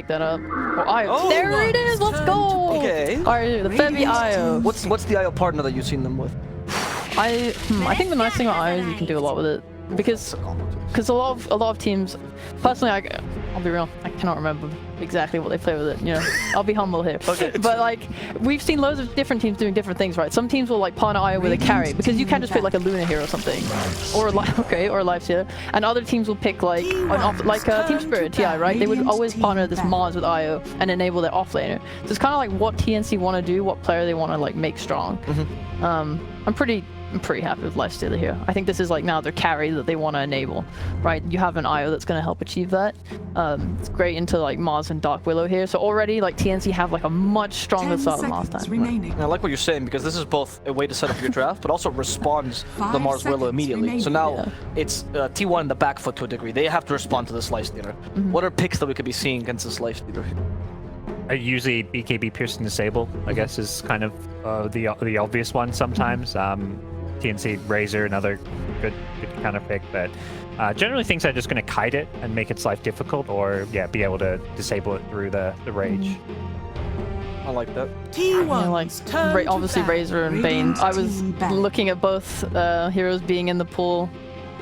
that up. Oh, Io. There it is. Let's go. Okay. All right, the Febby Io. What's the IO partner that you've seen them with? I think the nice thing about Io is you can do a lot with it because a lot of teams. Personally, I'll be real. I cannot remember exactly what they play with it. You know, I'll be humble here. Okay. But like, we've seen loads of different teams doing different things, right? Some teams will like partner Io with a carry because you can just pick like a Luna here or something, or or a Life Stealer. And other teams will pick like Team Spirit TI, right? They would always partner this Mars with Io and enable their offlaner. So it's kind of like what TNC want to do, what player they want to like make strong. I'm pretty happy with Lifestealer here. I think this is like now their carry that they want to enable, right? You have an IO that's going to help achieve that. It's great into like Mars and Dark Willow here. So already like TNC have like a much stronger start than last time. I like what you're saying because this is both a way to set up your draft, but also responds to the Mars Willow immediately. So now it's T1 in the back foot to a degree. They have to respond to this Lifestealer. What are picks that we could be seeing against this Lifestealer? Usually BKB Piercing Disable, I guess, is kind of the obvious one sometimes. TNC Razor, another good counter pick, but generally things are just going to kite it and make its life difficult, or be able to disable it through the rage. I like that. Obviously Razor and Bane. I was looking at both heroes being in the pool,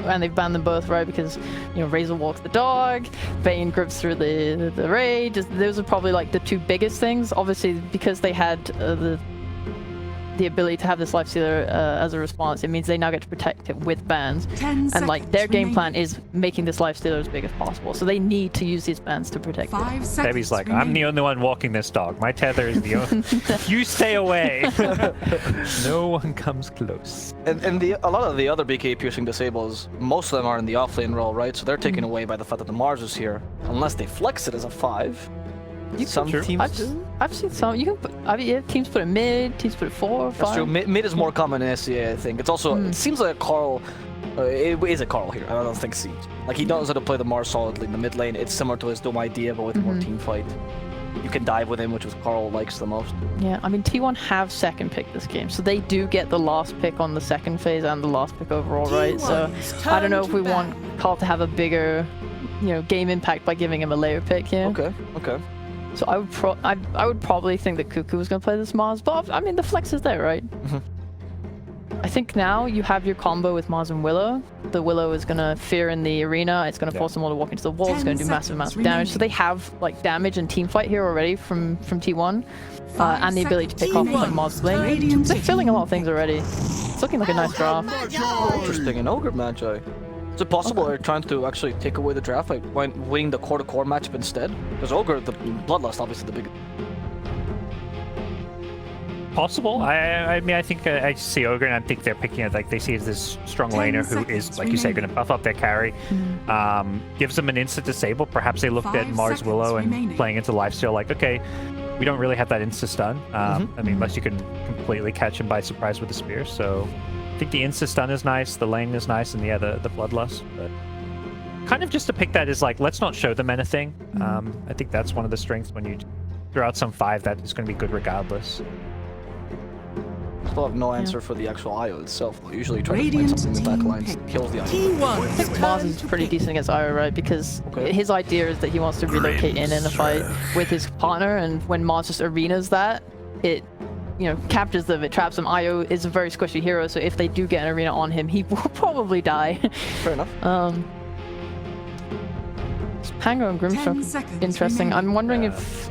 and they've banned them both, right? Because Razor walks the dog, Bane grips through the rage. Those are probably like the two biggest things. Obviously, because they had the ability to have this Lifestealer as a response, it means they now get to protect it with bans. And like their game plan is making this Lifestealer as big as possible. So they need to use these bans to protect it. Debbie's like, I'm the only one walking this dog. My tether is the only. You stay away. No one comes close. And a lot of the other BK Piercing Disables, most of them are in the offlane role, right? So they're taken away by the fact that the Mars is here, unless they flex it as a 5. Some teams do. I've seen some. You can put. Teams put it mid. Teams put it 4, 5. That's true. Mid is more common in SCA, I think. It's also. It seems like a Carl. It is a Carl here. I don't think Siege. Like he knows how to play the Mars solidly in the mid lane. It's similar to his Doom idea, but with more team fight. You can dive with him, which is Carl likes the most. Yeah, I mean T1 have second pick this game, so they do get the last pick on the second phase and the last pick overall, right? So I don't know if we want Carl to have a bigger, game impact by giving him a layer pick here. Okay. So I would probably think that Cuckoo was going to play this Mars, but I mean the flex is there, right? I think now you have your combo with Mars and Willow. The Willow is going to fear in the arena. It's going to force them all to walk into the wall. It's going to do massive amounts of damage. So they have like damage and team fight here already from T1, and the ability to pick off like Mars Blink. They're filling a lot of things already. It's looking like a nice draft. Interesting, an Ogre Magi. Is it possible they're trying to actually take away the draft by winning the core-to-core matchup instead? Because Ogre, the Bloodlust, obviously the biggest. Possible. I mean, I think I see Ogre, and I think they're picking it like they see as this strong laner who is, like you say, going to buff up their carry. Gives them an instant disable. Perhaps they looked at Mars Willow and playing into Lifesteal like, okay, we don't really have that insta stun. I mean, unless you can completely catch him by surprise with the spear. So I think the insta stun is nice, the lane is nice, and the Bloodlust. But kind of just to pick that is like, let's not show them anything. I think that's one of the strengths when you throw out some 5 that is going to be good regardless. Still have no answer for the actual IO itself. They'll usually try to find something in the back lines that kills the IO. I think Mars is pretty decent against IO, right? Because his idea is that he wants to relocate in a fight with his partner, and when Mars just arenas that, it captures them, it traps them. IO is a very squishy hero, so if they do get an arena on him, he will probably die. Fair enough. Pango and Grimstroke, interesting. I'm wondering if...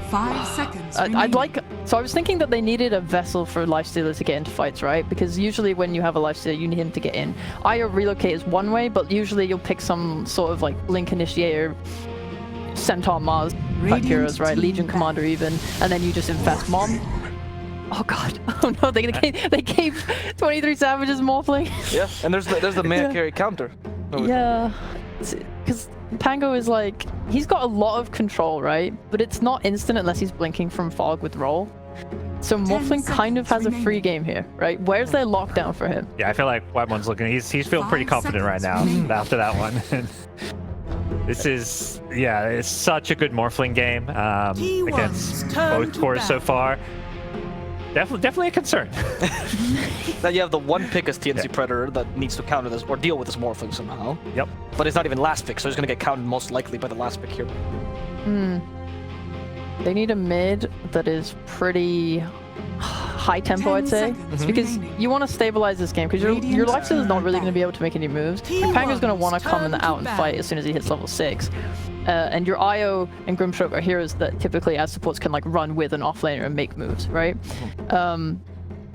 5 seconds. So I was thinking that they needed a vessel for Lifestealer to get into fights, right? Because usually when you have a Lifestealer, you need him to get in. IO relocate is one way, but usually you'll pick some sort of like Blink Initiator, Centaur Mars type heroes, right? Legion Commander even, and then you just infest Mom. Oh god! Oh no! They gave 23 Savages Morphling. Yeah, and there's the mana carry counter. Yeah, because Pango is like, he's got a lot of control, right? But it's not instant unless he's blinking from Fog with roll. So Morphling kind of has a free game here, right? Where's their lockdown for him? Yeah, I feel like Whitemon's looking, he's feeling pretty confident right now after that one. This is, it's such a good Morphling game against both cores so far. Definitely a concern. Then you have the one pick as TNC Predator that needs to counter this or deal with this Morphling somehow. Yep. But it's not even last pick, so he's gonna get counted most likely by the last pick here. They need a mid that is pretty high tempo, I'd say, because you want to stabilize this game because your lifesteal is not really going to be able to make any moves. Panga's going to want to come out and fight as soon as he hits level 6. And your Io and Grimstroke are heroes that typically as supports can like run with an offlaner and make moves, right?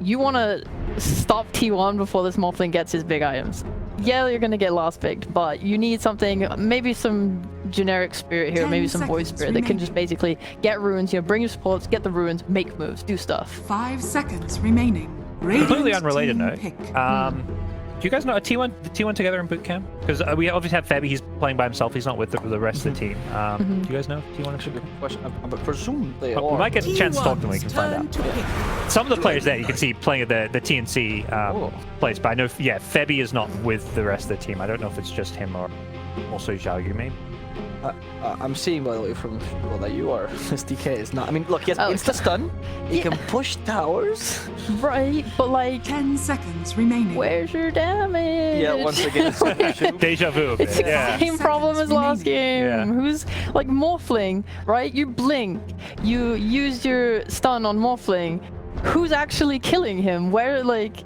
You want to stop T1 before this Morphling gets his big items. Yeah, you're going to get last picked, but you need something, maybe some generic spirit here, maybe some void spirit that can just basically get runes, bring your supports, get the runes, make moves, do stuff. 5 seconds remaining. Completely unrelated team note. pick. Do you guys know the T1 together in boot camp? Because we obviously have Febby, he's playing by himself, he's not with the rest of the team. Do you guys know if T1 Actually, good question. I presume they are. We might get a chance to talk to them, we can find out. Some of the players there you can see playing the TNC place, but I know, Febby is not with the rest of the team. I don't know if it's just him or also Zhao Yu, maybe. I'm seeing, by the way, from people that you are. This DK is not. I mean, look, he has insta stun. He can push towers. Right, but like 10 seconds remaining. Where's your damage? Yeah, once again, it's Deja vu. It's the same problem as last game. Yeah. Who's like Morphling, right? You blink, you used your stun on Morphling. Who's actually killing him? Where like?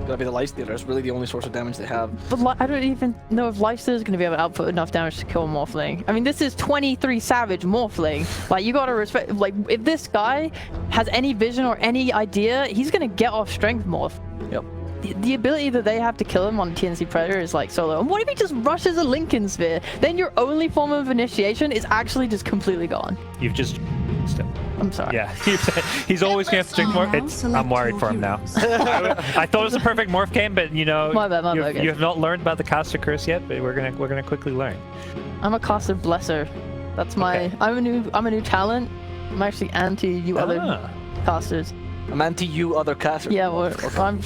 gonna be the lifestealer. It's really the only source of damage they have. But I don't even know if lifestealer is gonna be able to output enough damage to kill Morphling. I mean, this is 23 Savage Morphling. Like, you gotta respect. Like, if this guy has any vision or any idea, he's gonna get off Strength Morph. Yep. The ability that they have to kill him on TNC Predator is like so low. And what if he just rushes a Lincoln Sphere? Then your only form of initiation is actually just completely gone. You've just... I'm sorry. Yeah, he's always gonna have to drink more. I'm worried for him now. I thought it was a perfect morph game, but you know, my bad, you have not learned about the caster curse yet. But we're gonna quickly learn. I'm a caster blesser. That's my. Okay. I'm a new talent. I'm actually anti you other casters. I'm anti you other casters. Yeah, well, I'm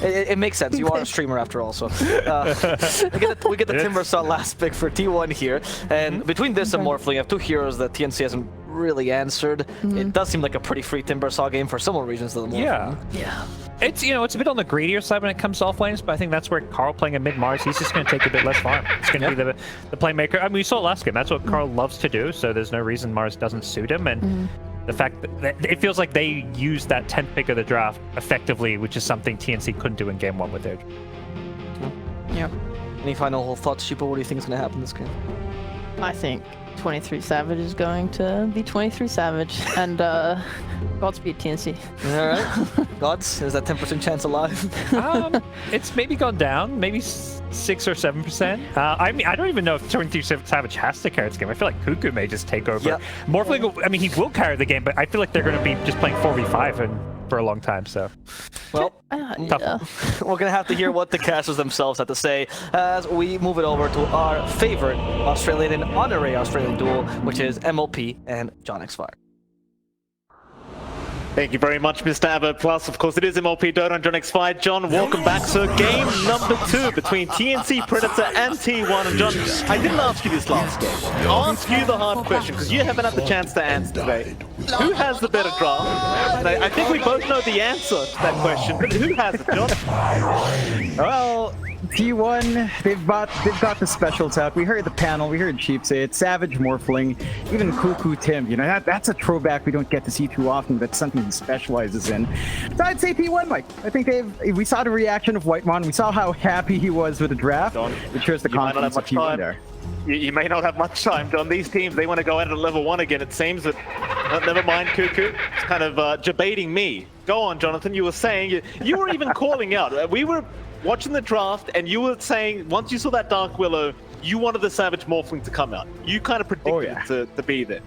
it makes sense. You are a streamer after all, so we get the Timbersaw last pick for T1 here, and between this and Morphling, you have two heroes that TNC hasn't really answered. It does seem like a pretty free Timbersaw game for similar reasons to the Morphling. Yeah. It's it's a bit on the greedier side when it comes to off lanes, but I think that's where Carl playing a mid Mars, he's just going to take a bit less farm. It's going to be the playmaker. I mean, we saw it last game. That's what Carl loves to do, so there's no reason Mars doesn't suit him. And the fact that it feels like they used that 10th pick of the draft effectively, which is something TNC couldn't do in game 1 with their. Yeah. Any final thoughts, Sheepa? What do you think is going to happen this game? I think 23 Savage is going to be 23 Savage, and Godspeed TNC. All right. Gods, is that 10% chance alive? It's maybe gone down, maybe 6 or 7%. I mean, I don't even know if 23 Savage has to carry this game. I feel like Cuckoo may just take over. Yeah. Morphling, I mean, he will carry the game, but I feel like they're going to be just playing 4v5 for a long time, so. Well, yeah. We're going to have to hear what the casters themselves have to say as we move it over to our favorite Australian and honorary Australian duel, which is MLP and John X Fire. Thank you very much, Mr. Abbott. Plus, of course, it is MLP Dota and John X5. John, welcome back. So, game number 2 between TNC Predator and T1. And John, I didn't ask you this last game. I'll ask you the hard question, because you haven't had the chance to answer today. Who has the better draft? And I think we both know the answer to that question, but who has it, John? Well, T1, they've got the specials out. We heard the panel, we heard Cheap say it, Savage Morphling, even Cuckoo Tim. You know, that's a throwback we don't get to see too often, but something he specializes in. So I'd say T1, Mike. I think we saw the reaction of Whitemon. We saw how happy he was with the draft. It shows the confidence of T1 there. You may not have much time, John. These teams, they want to go out at level 1 again. It seems that, never mind, Cuckoo. It's kind of debating me. Go on, Jonathan. You were saying, you were even calling out. We were watching the draft, and you were saying, once you saw that Dark Willow, you wanted the Savage Morphling to come out. You kind of predicted it to be there.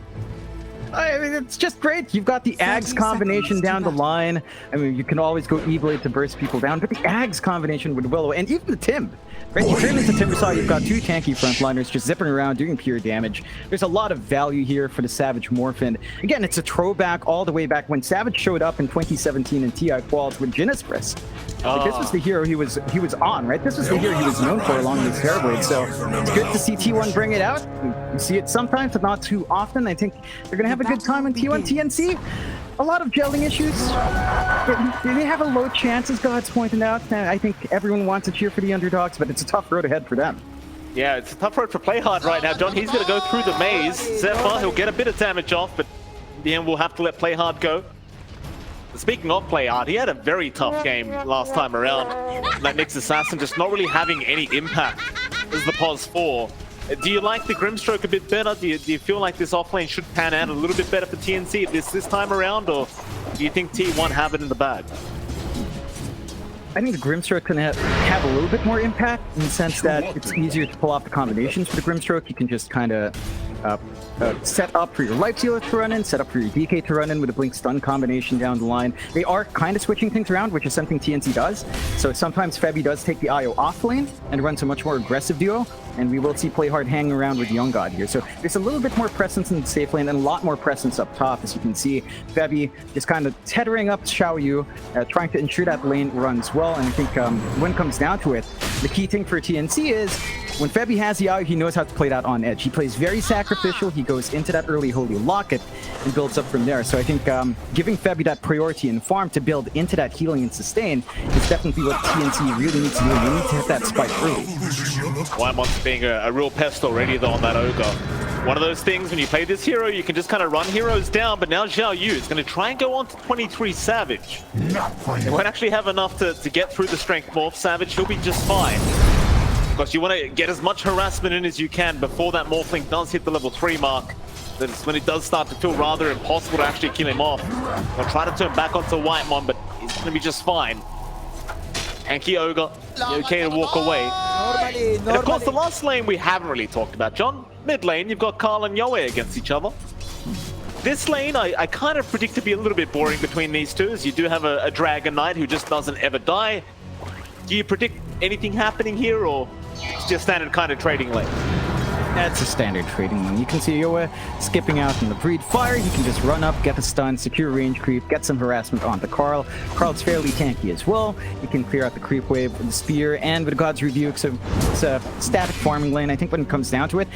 I mean, it's just great. You've got the Ags combination down the line. I mean, you can always go E-Blade to burst people down, but the Ags combination with Willow, and even the Tim. Right, you turn into Timbersaw, you've got 2 tanky frontliners just zipping around, doing pure damage. There's a lot of value here for the Savage Morph, and again, it's a throwback all the way back when Savage showed up in 2017 in TI Quals with Genesis. Like, this was the hero he was on, right? This was the hero he was known for along with Terrorblade, so it's good to see T1 bring it out. You see it sometimes, but not too often. I think they're going to have a good time in T1 TNC. a lot of gelling issues. They have a low chance, as God's pointed out. I think everyone wants to cheer for the underdogs, but it's a tough road ahead for them. Yeah, it's a tough road for Playhard right now, John. He's going to go through the maze. Zephyr, he'll get a bit of damage off, but in the end, we'll have to let Playhard go. Speaking of Playhard, he had a very tough game last time around. That Nyx Assassin just not really having any impact as the Pos 4. Do you like the Grimstroke a bit better? Do you feel like this offlane should pan out a little bit better for TNC this time around, or do you think T1 have it in the bag? I think the Grimstroke can have a little bit more impact in the sense that it's easier to pull off the combinations for the Grimstroke. You can just kind of set up for your Life Stealer to run in, set up for your DK to run in with a Blink Stun combination down the line. They are kind of switching things around, which is something TNC does. So sometimes Febby does take the IO off lane and runs a much more aggressive duo, and we will see Playhard hanging around with Young God here. So there's a little bit more presence in the safe lane and a lot more presence up top, as you can see. Febby just kind of tethering up Xiao Yu, trying to ensure that lane runs well. And I think when it comes down to it, the key thing for TNC is when Febby has the IO, he knows how to play that on edge. He plays very sacrificial. He goes into that early Holy Locket and builds up from there. So I think giving Febby that priority in farm to build into that healing and sustain is definitely what TNC really needs to do. You need to hit that spike early. Wymont's being a real pest already though on that Ogre. One of those things when you play this hero, you can just kind of run heroes down, but now Xiao Yu is going to try and go on to 23 Savage. They won't actually have enough to get through the strength morph. Savage, he'll be just fine. Because you want to get as much harassment in as you can before that Morphling does hit the level 3 mark. That's when it does start to feel rather impossible to actually kill him off. They'll try to turn back onto Whitemon, but he's going to be just fine. Hanky Ogre, okay to walk away. And of course, the last lane we haven't really talked about, John. Mid lane, you've got Karl and Yoe against each other. This lane, I kind of predict to be a little bit boring between these two, as you do have a Dragon Knight who just doesn't ever die. Do you predict anything happening here, or it's just standard kind of trading lane? That's a standard trading lane. You can see Yoa skipping out from the Breed Fire. He can just run up, get the stun, secure range creep, get some harassment onto Karl. Karl's fairly tanky as well. He can clear out the creep wave with the Spear and with God's Rebuke, so it's a static farming lane. I think when it comes down to it,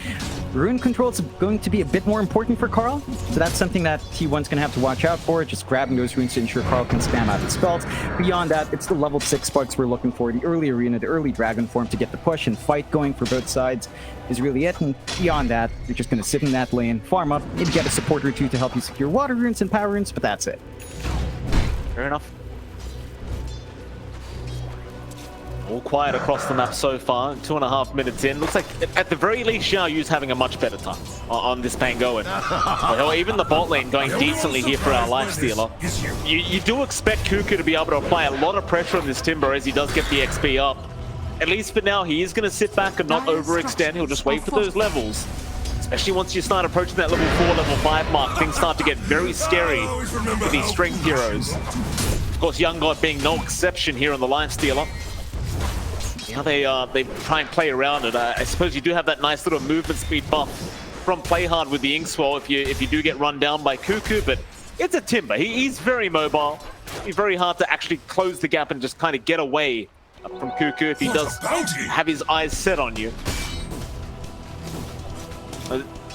rune control is going to be a bit more important for Karl, so that's something that T1's going to have to watch out for, just grabbing those runes to ensure Karl can spam out his spells. Beyond that, it's the level 6 sparks we're looking for, the early arena, the early dragon form to get the push and fight going for both sides is really it. And beyond that, you're just going to sit in that lane, farm up, maybe get a support or two to help you secure water runes and power runes, but that's it. Fair enough. All quiet across the map so far, 2.5 minutes in. Looks like, at the very least, Xiao Yu's having a much better time on this Pangoan. Well, even the bot lane going decently here for our Lifestealer. You do expect Cuckoo to be able to apply a lot of pressure on this Timber as he does get the XP up. At least for now, he is going to sit back and not overextend. He'll just wait for those levels. Especially once you start approaching that level 4, level 5 mark, things start to get very scary for these strength heroes. Of course, Young God being no exception here on the Lifestealer. Now they try and play around it. I suppose you do have that nice little movement speed buff from Playhard with the Inkswell if you do get run down by Cuckoo, but it's a Timber. He's very mobile. It's very hard to actually close the gap and just kind of get away from Cuckoo if he does have his eyes set on you.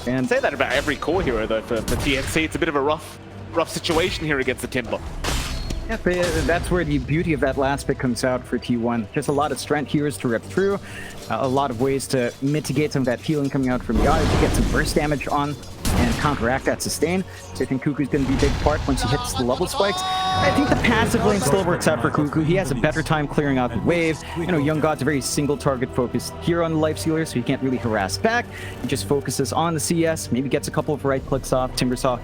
And say that about every core hero though for TNC. It's a bit of a rough situation here against the Timber. Yeah, that's where the beauty of that last pick comes out for T1. Just a lot of strength heroes to rip through, a lot of ways to mitigate some of that healing coming out from the eye, to get some burst damage on and counteract that sustain. So I think Cuckoo's going to be a big part once he hits the level spikes. I think the passive lane still works out for Cuckoo. He has a better time clearing out the wave. You know, Young God's a very single target focused here on the Lifestealer, so he can't really harass back. He just focuses on the CS, maybe gets a couple of right clicks off. Timbersaw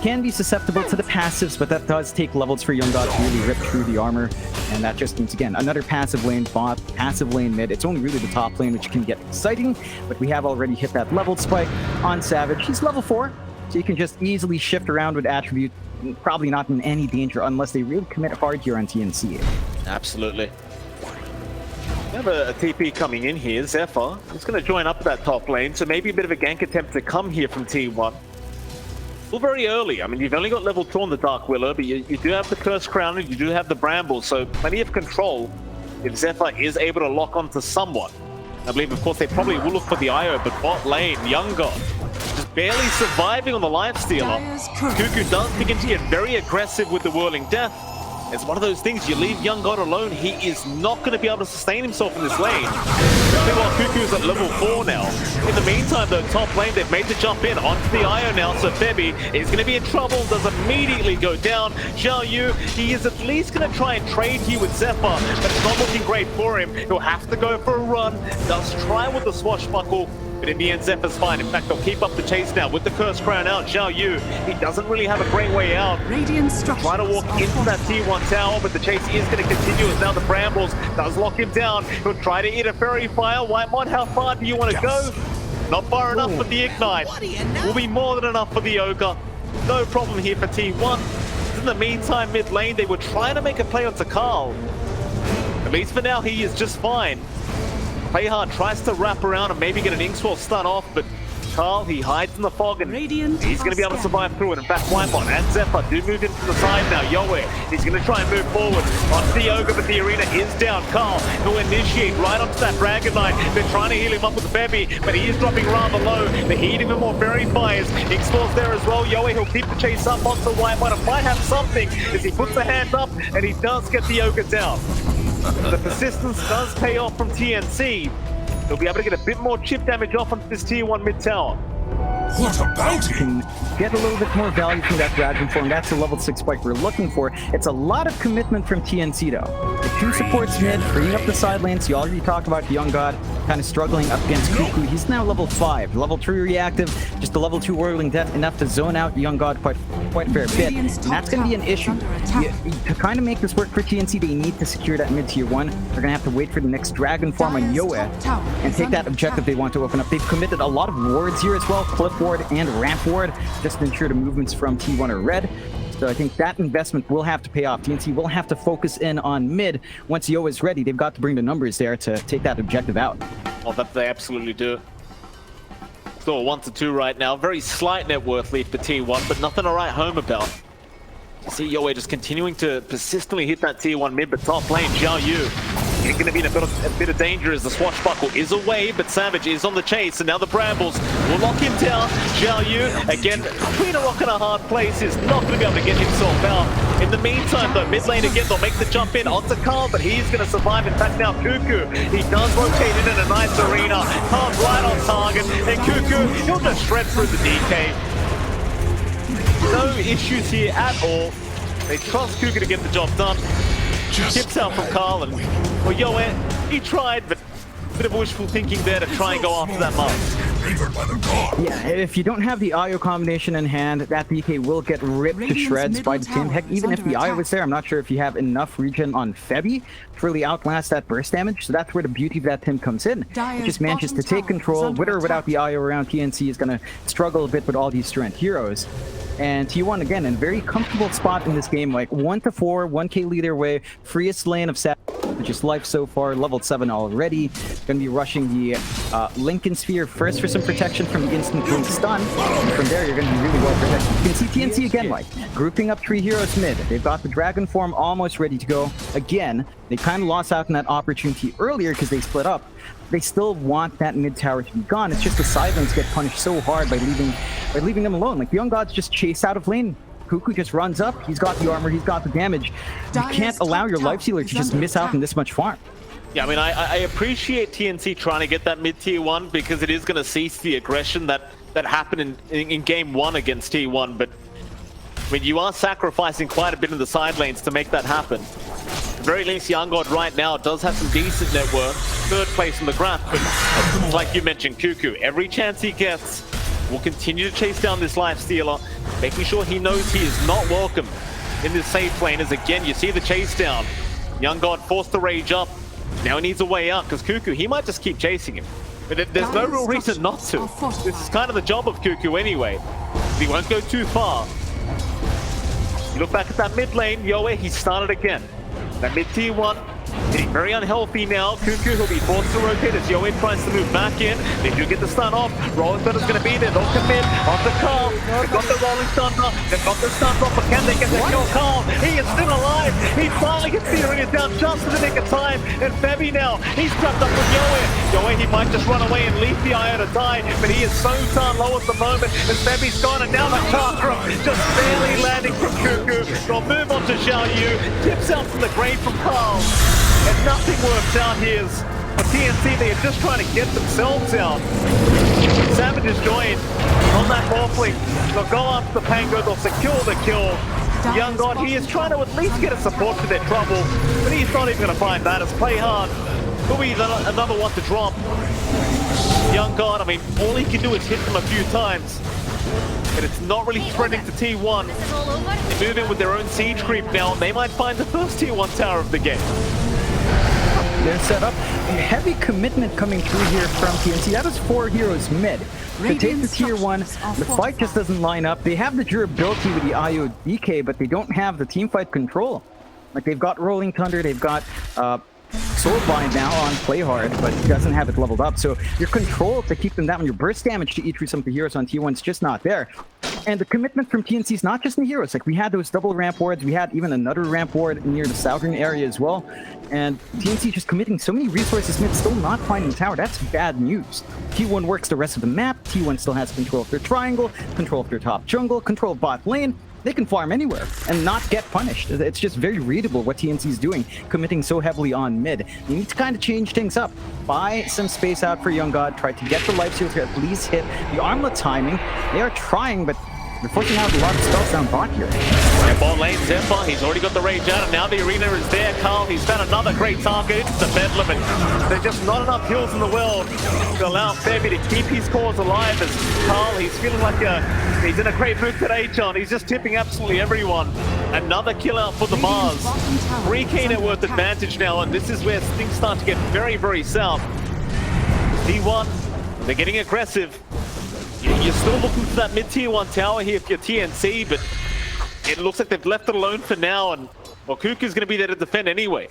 can be susceptible to the passives, but that does take levels for Young God to really rip through the armor, and that just means, again, another passive lane bot, passive lane mid. It's only really the top lane which can get exciting, but we have already hit that level spike on Savage. He's level 4, so you can just easily shift around with attribute, probably not in any danger unless they really commit hard here on TNC. Absolutely. We have a TP coming in here, Zephyr. He's going to join up that top lane, so maybe a bit of a gank attempt to come here from T1. Still very early. I mean, you've only got level 2 on the Dark Willow, but you do have the Cursed Crown and you do have the Bramble, so plenty of control if Zephyr is able to lock onto someone. I believe, of course, they probably will look for the IO, but bot lane, Young God, just barely surviving on the lifestealer. Dire's current. Cuckoo does begin to get very aggressive with the Whirling Death. It's one of those things, you leave Young God alone, he is not going to be able to sustain himself in this lane. Especially while Cuckoo's at level 4 now. In the meantime though, top lane, they've made the jump in onto the Io now, so Febby is going to be in trouble, does immediately go down. Xiao Yu, he is at least going to try and trade here with Zephyr, but it's not looking great for him. He'll have to go for a run, does try with the swashbuckle, but in the end, Zephyr's fine. In fact, they'll keep up the chase now with the Curse Crown out. Xiao Yu, he doesn't really have a great way out. Radiant structures. Trying to walk into that T1 tower, but the chase is going to continue as now the Brambles does lock him down. He'll try to hit a Fairy Fire. Whitemon, how far do you want to go? Not far enough for the Ignite. Will be more than enough for the Ogre. No problem here for T1. In the meantime, mid lane, they were trying to make a play onto Carl. At least for now, he is just fine. Playhard tries to wrap around and maybe get an Inkswell stun off, but Carl, he hides in the fog and Radiant he's going to be able to survive through it. In fact, Whitemon and Zephyr do move into the side now. Yoe, he's going to try and move forward onto the Ogre, but the arena is down. Carl, he'll initiate right onto that Dragon Knight. They're trying to heal him up with the Bebby, but he is dropping rather low. They're heating him more Fairy Fires. Inkswell's there as well. Yoe, he'll keep the chase up onto Whitemon and might have something as he puts the hand up and he does get the Ogre down. The persistence does pay off from TNC. They'll be able to get a bit more chip damage off onto this tier 1 mid tower. What a bounty! Can get a little bit more value from that Dragon Form. That's the level 6 spike we're looking for. It's a lot of commitment from TNC though. The 2 supports mid, freeing up the side lanes. You already talked about Young God kind of struggling up against Cuckoo. He's now level 5. Level 3 reactive, just a level 2 Whirling Death, enough to zone out Young God quite a fair bit. And that's going to be an issue. To kind of make this work for TNC, they need to secure that mid tier 1. They're going to have to wait for the next Dragon Form on Yoe and take that objective they want to open up. They've committed a lot of wards here as well, Cliff Ward and Ramp Ward, just to ensure the movements from T1 are red. So I think that investment will have to pay off. TNC will have to focus in on mid. Once Yoe is ready, they've got to bring the numbers there to take that objective out. Oh, that they absolutely do. Still 1-2 right now. Very slight net worth lead for T1, but nothing to write home about. You see Yoe just continuing to persistently hit that tier 1 mid, but top lane, Xiao Yu. He's going to be in a bit of danger as the swashbuckle is away, but Savage is on the chase, and now the Brambles will lock him down. Xiao Yu, again, between a rock and a hard place, is not going to be able to get himself out. In the meantime, though, mid lane again, they'll make the jump in onto Carl, but he's going to survive. In fact, now Cuckoo, he does rotate in a nice arena. Carl right on target, and Cuckoo, he'll just shred through the DK. No issues here at all. They trust Cuckoo to get the job done. Tips out from Carl, and well, Yoe, he tried, but a bit of wishful thinking there to try and go after that mask. Yeah, if you don't have the IO combination in hand, that DK will get ripped to shreds by the team. Heck, even if the IO was there, I'm not sure if you have enough regen on Febby to really outlast that burst damage. So that's where the beauty of that Tim comes in. It just manages to take control. With or without the IO around, TNC is going to struggle a bit with all these strength heroes. And T1, again, in a very comfortable spot in this game, like 1-4, 1k lead their way, freest lane of Savage's life so far, level 7 already. Going to be rushing the Lincoln Sphere first for some protection from the instant blue stun. And from there, you're going to be really well protected. You can see TNC again, like, grouping up 3 heroes mid. They've got the Dragon Form almost ready to go. Again, they kind of lost out on that opportunity earlier because they split up. They still want that mid tower to be gone. It's just the side lanes get punished so hard by leaving them alone. Like, the Young Gods just chase out of lane. Cuckoo just runs up. He's got the armor. He's got the damage. You can't allow your life stealer to just miss out on this much farm. Yeah, I mean, I appreciate TNC trying to get that mid tier 1 because it is going to cease the aggression that happened in game 1 against T1. But I mean, you are sacrificing quite a bit in the side lanes to make that happen. At the very least, Young God right now does have some decent net worth, 3rd place in the graph, but like you mentioned, Cuckoo, every chance he gets will continue to chase down this life stealer, making sure he knows he is not welcome in this safe lane. As again, you see the chase down. Young God forced to rage up. Now he needs a way out because Cuckoo, he might just keep chasing him. But there's no real reason not to. This is kind of the job of Cuckoo anyway. He won't go too far. You look back at that mid lane, Yoe, he started again. That mid tier 1, Getting very unhealthy now. Cuckoo, he'll be forced to rotate as Yoe tries to move back in. They do get the stun off. Rolling Thunder's going to be there. They'll commit onto Carl. They've got the Rolling Thunder. They've got the stun off, but can they get the kill? Carl, he is still alive. He finally gets the arena down just in the nick of time. And Febby now, he's trapped up with Yoe. Yoe, he might just run away and leave the Io to die, but he is so darn low at the moment. And Febby's gone, and now the Chakram just barely landing from Cuckoo. They'll move on to Xiao Yu. Tips out from the grave from Carl. And nothing works out here. For TNC, they are just trying to get themselves out. Savage is joined on that morphling. They'll go after the Pango, they'll secure the kill. Young God, he is trying to at least get a support for their trouble, but he's not even going to find that as Play Hard. Will be another one to drop. Young God, I mean, all he can do is hit them a few times. But it's not really threatening to T1. They move in with their own siege creep now, and they might find the first T1 tower of the game. They're set up. Heavy commitment coming through here from TNC. That is 4 heroes mid. To take the tier 1, the fight just doesn't line up. They have the durability with the IO DK, but they don't have the team fight control. Like, they've got Rolling Thunder, they've got Soulbind now on Play Hard, but it doesn't have it leveled up. So your control to keep them down, your burst damage to eat through some of the heroes on T1 is just not there. And the commitment from TNC is not just in the heroes. Like, we had those double ramp wards, we had even another ramp ward near the southern area as well. And TNC just committing so many resources mid, still not finding the tower. That's bad news. T1 works the rest of the map. T1 still has control of their triangle, control of their top jungle, control of bot lane. They can farm anywhere and not get punished. It's just very readable what TNC is doing, committing so heavily on mid. You need to kind of change things up. Buy some space out for Young God. Try to get the life steal to at least hit the armlet timing. They are trying, but they're forcing out a lot of spells down bot here. And bot lane, Zephyr, he's already got the rage out, and now the arena is there. Carl, he's found another great target. It's the Bedlam, and there's just not enough heals in the world to allow Febby to keep his cause alive. As Carl, he's feeling like he's in a great mood today, John. He's just tipping absolutely everyone. Another kill out for the Mars. 3k net worth advantage now, and this is where things start to get very, very south. T1, they're getting aggressive. You're still looking for that mid-tier 1 tower here for your TNC, but it looks like they've left it alone for now, and well, Cuckoo's going to be there to defend anyway.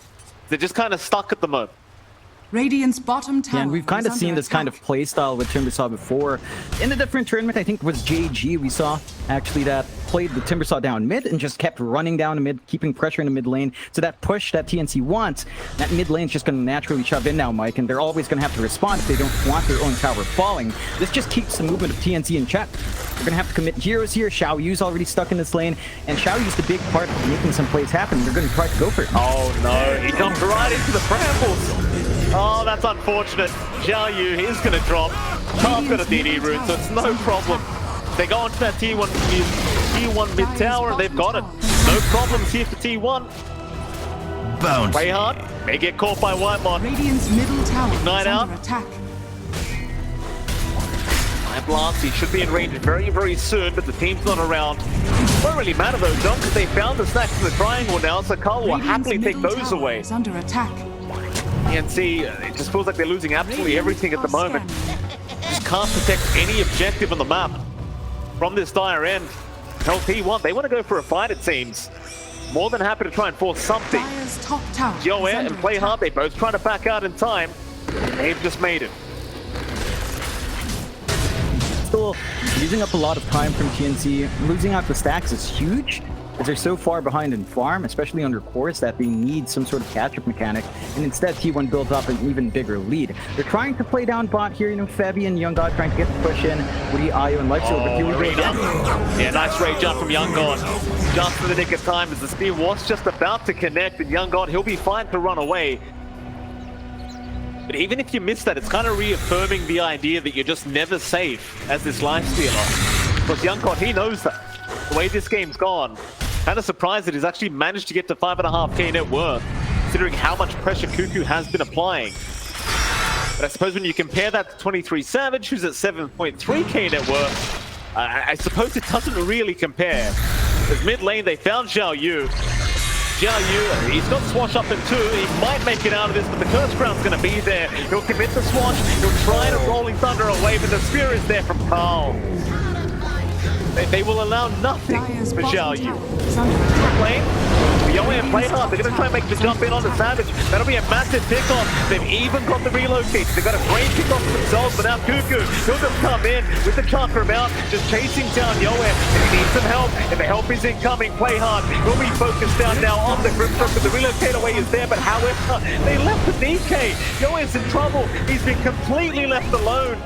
They're just kind of stuck at the moment. Radiant's bottom tower. Yeah, and we've kind of seen this kind of play style with Timbersaw before. In a different tournament, I think it was JG we saw, actually, that played the Timbersaw down mid and just kept running down the mid, keeping pressure in the mid lane. So that push that TNC wants, that mid lane's just going to naturally shove in now, Mike, and they're always going to have to respond if they don't want their own tower falling. This just keeps the movement of TNC in check. They're going to have to commit heroes here. Xiao Yu's already stuck in this lane, and Xiao Yu's the big part of making some plays happen. They're going to try to go for it. Oh no, he jumped right into the brambles. Oh, that's unfortunate. Xiao Yu is going to drop. Charles got a DD route, so it's no problem. They go onto that T1 mid tower, and they've got it. No problems here for T1. Bounty. Play hard. They get caught by Whitemon. Radiant's middle tower Ignite is out. under attack. Blast, he should be in range very, very soon, but the team's not around. It won't really matter though, John, because they found the snacks in the triangle now, so Carl will happily take those away. Is under attack. TNC, it just feels like they're losing absolutely everything at the moment. Just can't protect any objective on the map from this dire end. Hell, T1, they want to go for a fight, it seems. More than happy to try and force something. Dire's top tower Yoe is and under Play attack. Hard, they both trying to back out in time. They've just made it. Still using up a lot of time from TNC. Losing out the stacks is huge, as they're so far behind in farm, especially under cores, that they need some sort of catch-up mechanic, and instead T1 builds up an even bigger lead. They're trying to play down bot here, you know, Febby and Young God trying to get the push in with the IO and Lifesteal, but here we go again. Yeah, nice rage up from Young God. Just in the nick of time as the spear was just about to connect, and Young God, he'll be fine to run away. But even if you miss that, it's kind of reaffirming the idea that you're just never safe as this lifestealer. Because Young God, he knows that. The way this game's gone, kind of surprised that he's actually managed to get to 5.5k net worth, considering how much pressure Cuckoo has been applying. But I suppose when you compare that to 23 Savage, who's at 7.3k net worth, I suppose it doesn't really compare. As mid lane, they found Xiao Yu. Xiao Yu, he's got Swash up in 2. He might make it out of this, but the Curse Crown's going to be there. He'll commit the Swash. He'll try to Rolling Thunder away, but the Spear is there from Carl. They will allow nothing Dire's for bottom Xiao Yu. tower is under attack. Lane, Yowie and Playhard, they're going to try and make the jump in on the Savage. That'll be a massive pick-off. They've even got the relocate. They've got a great pick-off for themselves, but now Cuckoo, he'll just come in with the chakra out, just chasing down Yowie. If he needs some help, if the help is incoming, Playhard will be focused down now on the Grimstroke, but the relocate away is there, but however, they left the DK. Yowie's in trouble. He's been completely left alone.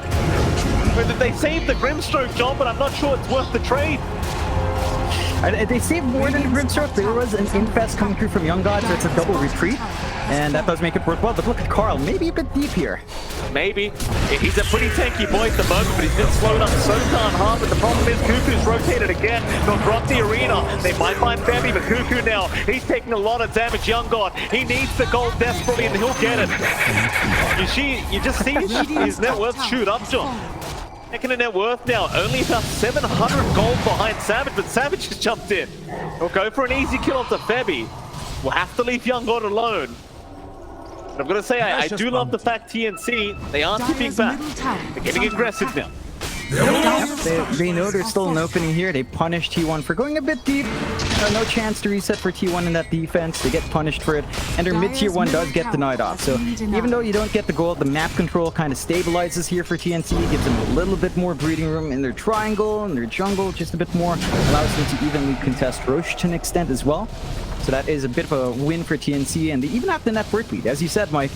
They saved the Grimstroke, John, but I'm not sure it's worth the trade. They saved more than the Grimstroke. There was an infest coming through from Young God, so it's a double retreat. And that does make it worthwhile. But look at Carl, maybe a bit deep here. Maybe. He's a pretty tanky boy at the moment, but he's been slowed up so darn hard. But the problem is Cuckoo's rotated again. They'll drop the arena. They might find Fabby, but Cuckoo now, he's taking a lot of damage. Young God, he needs the gold desperately, and he'll get it. You just see his net worth shoot up, John. Second in net worth now, only about 700 gold behind Savage, but Savage has jumped in. He'll go for an easy kill onto Febby. We'll have to leave Young God alone. But I'm going to say, I do love the fact TNC, they aren't keeping back. They're getting aggressive now. They know there's still an opening here. They punish T1 for going a bit deep. No chance to reset for T1 in that defense. They get punished for it. And their mid-tier 1 does get denied off. So even though you don't get the gold, the map control kind of stabilizes here for TNC. Gives them a little bit more breathing room in their triangle, in their jungle, just a bit more. Allows them to evenly contest Roche to an extent as well. So that is a bit of a win for TNC. And they even have the net worth lead. As you said, Mike,